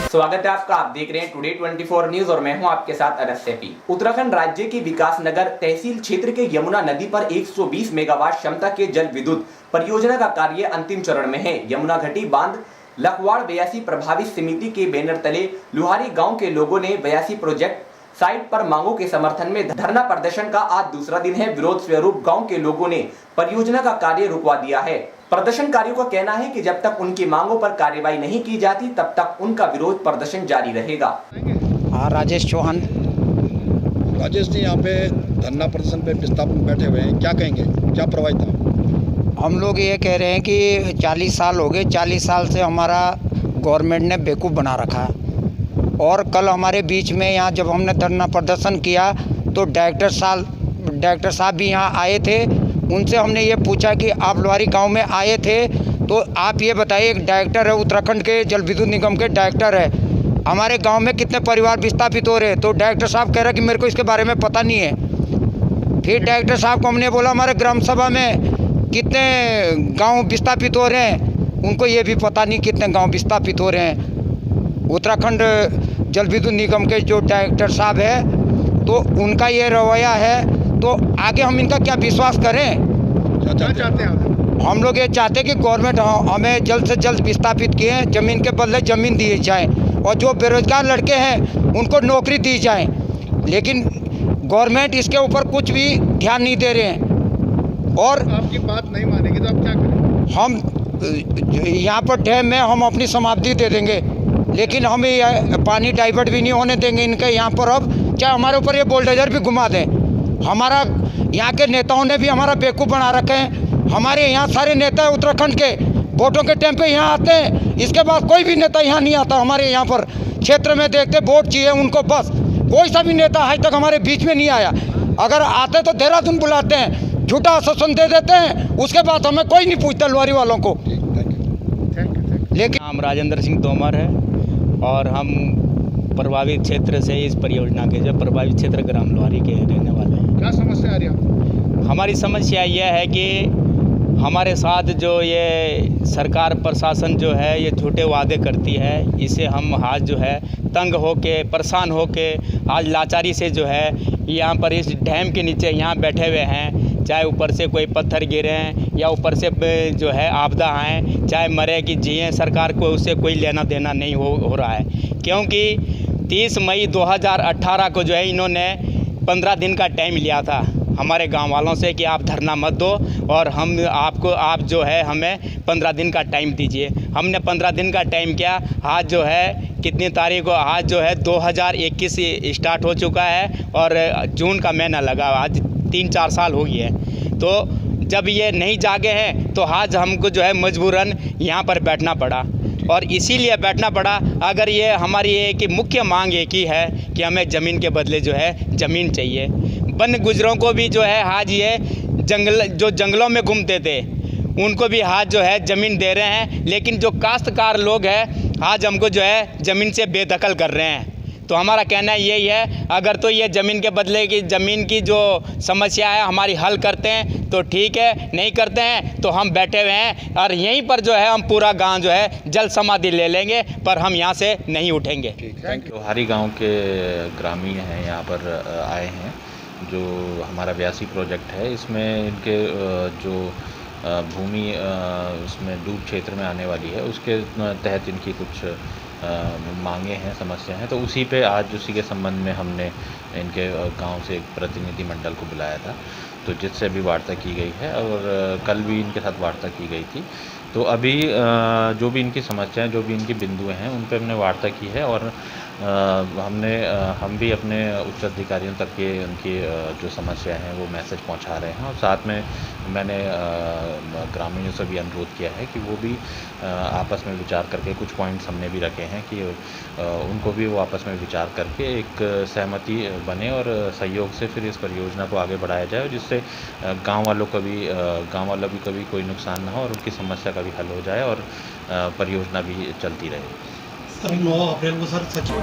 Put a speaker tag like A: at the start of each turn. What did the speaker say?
A: स्वागत है आपका। आप देख रहे हैं टुडे 24 न्यूज और मैं हूं आपके साथ अरस सैफी। उत्तराखंड राज्य के विकास नगर तहसील क्षेत्र के यमुना नदी पर 120 मेगावाट क्षमता के जल विद्युत परियोजना का कार्य अंतिम चरण में है। यमुना घाटी बांध लखवाड़ बयासी प्रभावित समिति के बैनर तले लुहारी गाँव के लोगों ने बयासी प्रोजेक्ट साइट पर मांगों के समर्थन में धरना प्रदर्शन का आज दूसरा दिन है। विरोध स्वरूप गांव के लोगों ने परियोजना का कार्य रुकवा दिया है। प्रदर्शनकारियों का कहना है कि जब तक उनकी मांगों पर कार्रवाई नहीं की जाती तब तक उनका विरोध प्रदर्शन जारी रहेगा।
B: राजेश चौहान।
C: राजेश जी, यहाँ पे धरना प्रदर्शन पे विस्थापन बैठे हुए हैं, क्या कहेंगे, क्या प्रभावित था?
B: हम लोग ये कह रहे हैं कि 40 साल हो गए, 40 साल से हमारा गवर्नमेंट ने बेवकूफ़ बना रखा है। और कल हमारे बीच में यहाँ जब हमने धरना प्रदर्शन किया तो डायरेक्टर साहब भी यहाँ आए थे। उनसे हमने ये पूछा कि आप लुहारी गांव में आए थे तो आप ये बताइए, एक डायरेक्टर है उत्तराखंड के जल विद्युत निगम के डायरेक्टर है, हमारे गांव में कितने परिवार विस्थापित हो रहे हैं? तो डायरेक्टर साहब कह रहे कि मेरे को इसके बारे में पता नहीं है। फिर डायरेक्टर साहब को हमने बोला हमारे ग्राम सभा में कितने गाँव विस्थापित हो रहे हैं, उनको ये भी पता नहीं कितने गाँव विस्थापित हो रहे हैं। उत्तराखंड जल विद्युत निगम के जो डायरेक्टर साहब है तो उनका ये रवैया है, तो आगे हम इनका क्या विश्वास करें?
C: क्या चाहते हैं?
B: हम लोग ये चाहते हैं कि गवर्नमेंट हमें जल्द से जल्द विस्थापित किए, ज़मीन के बदले ज़मीन दी जाए और जो बेरोजगार लड़के हैं उनको नौकरी दी जाए। लेकिन गवर्नमेंट इसके ऊपर कुछ भी ध्यान नहीं दे रहे हैं। और
C: आपकी बात नहीं मानेंगे तो आप क्या करें?
B: हम यहाँ पर डैम में हम अपनी समाप्ति दे देंगे, लेकिन हम पानी डाइवर्ट भी नहीं होने देंगे इनके यहाँ पर। अब चाहे हमारे ऊपर ये बुलडोजर भी घुमा दें। हमारा यहाँ के नेताओं ने भी हमारा बेवकूफ़ बना रखे हैं। हमारे यहाँ सारे नेता उत्तराखंड के वोटों के टाइम पे यहाँ आते हैं, इसके बाद कोई भी नेता यहाँ नहीं आता। हमारे यहाँ पर क्षेत्र में देखते वोट चाहिए उनको, बस कोई सा भी नेता आज तक हमारे बीच में नहीं आया। अगर आते तो देहरादून बुलाते हैं, झूठा आश्वासन दे देते हैं, उसके बाद हमें कोई नहीं पूछता लुहारी वालों को।
D: लेकिन नाम राजेंद्र सिंह तोमर है और हम प्रभावित क्षेत्र से इस परियोजना के जो प्रभावित क्षेत्र ग्राम लुहारी के रहने वाले हैं।
C: क्या समस्या आ रही है?
D: हमारी समस्या यह है कि हमारे साथ जो ये सरकार प्रशासन जो है ये झूठे वादे करती है, इसे हम आज जो है तंग होके परेशान होके आज लाचारी से जो है यहाँ पर इस डैम के नीचे यहाँ बैठे हुए हैं। चाहे ऊपर से कोई पत्थर गिरे हैं या ऊपर से जो है आपदा आए, चाहे मरे कि जिए, सरकार को उससे कोई लेना देना नहीं हो रहा है। क्योंकि 30 मई 2018 को जो है इन्होंने 15 दिन का टाइम लिया था हमारे गांव वालों से कि आप धरना मत दो और आप जो है हमें 15 दिन का टाइम दीजिए। हमने 15 दिन का टाइम किया। आज जो है कितनी तारीख को, आज जो है 2021 स्टार्ट हो चुका है और जून का महीना लगा, आज 3-4 साल हो गए हैं। तो जब ये नहीं जागे हैं तो आज हमको जो है मजबूरन यहाँ पर बैठना पड़ा और इसीलिए बैठना पड़ा। अगर ये हमारी एक मुख्य मांग एक ही है कि हमें ज़मीन के बदले जो है ज़मीन चाहिए। वन गुजरों को भी जो है आज ये जंगलों में घूमते थे उनको भी आज जो है ज़मीन दे रहे हैं, लेकिन जो काश्तकार लोग हैं आज हमको जो है ज़मीन से बेदखल कर रहे हैं। तो हमारा कहना यही है, अगर तो ये ज़मीन के बदले की ज़मीन की जो समस्या है हमारी हल करते हैं तो ठीक है, नहीं करते हैं तो हम बैठे हुए हैं और यहीं पर जो है हम पूरा गांव जो है जल समाधि ले लेंगे, पर हम यहाँ से नहीं उठेंगे।
E: लुहारी गांव के ग्रामीण हैं यहाँ पर आए हैं। जो हमारा 82 प्रोजेक्ट है इसमें इनके जो भूमि उसमें डूब क्षेत्र में आने वाली है उसके तहत इनकी कुछ मांगे हैं, समस्या हैं। तो उसी के संबंध में हमने इनके गांव से एक प्रतिनिधि मंडल को बुलाया था, तो जिससे अभी वार्ता की गई है और कल भी इनके साथ वार्ता की गई थी। तो अभी जो भी इनकी समस्याएं, जो भी इनकी बिंदु हैं उन पर हमने वार्ता की है और हम भी अपने उच्च अधिकारियों तक ये उनकी जो समस्या हैं वो मैसेज पहुंचा रहे हैं और साथ में मैंने ग्रामीणों से भी अनुरोध किया है कि वो भी आपस में विचार करके, कुछ पॉइंट्स हमने भी रखे हैं कि उनको भी वो आपस में विचार करके एक सहमति बने और सहयोग से फिर इस परियोजना को आगे बढ़ाया जाए और जिससे गांव वालों का भी कोई नुकसान ना हो और उनकी समस्या का भी हल हो जाए और परियोजना भी चलती रहे।
F: सर 9 अप्रैल को सर सचिव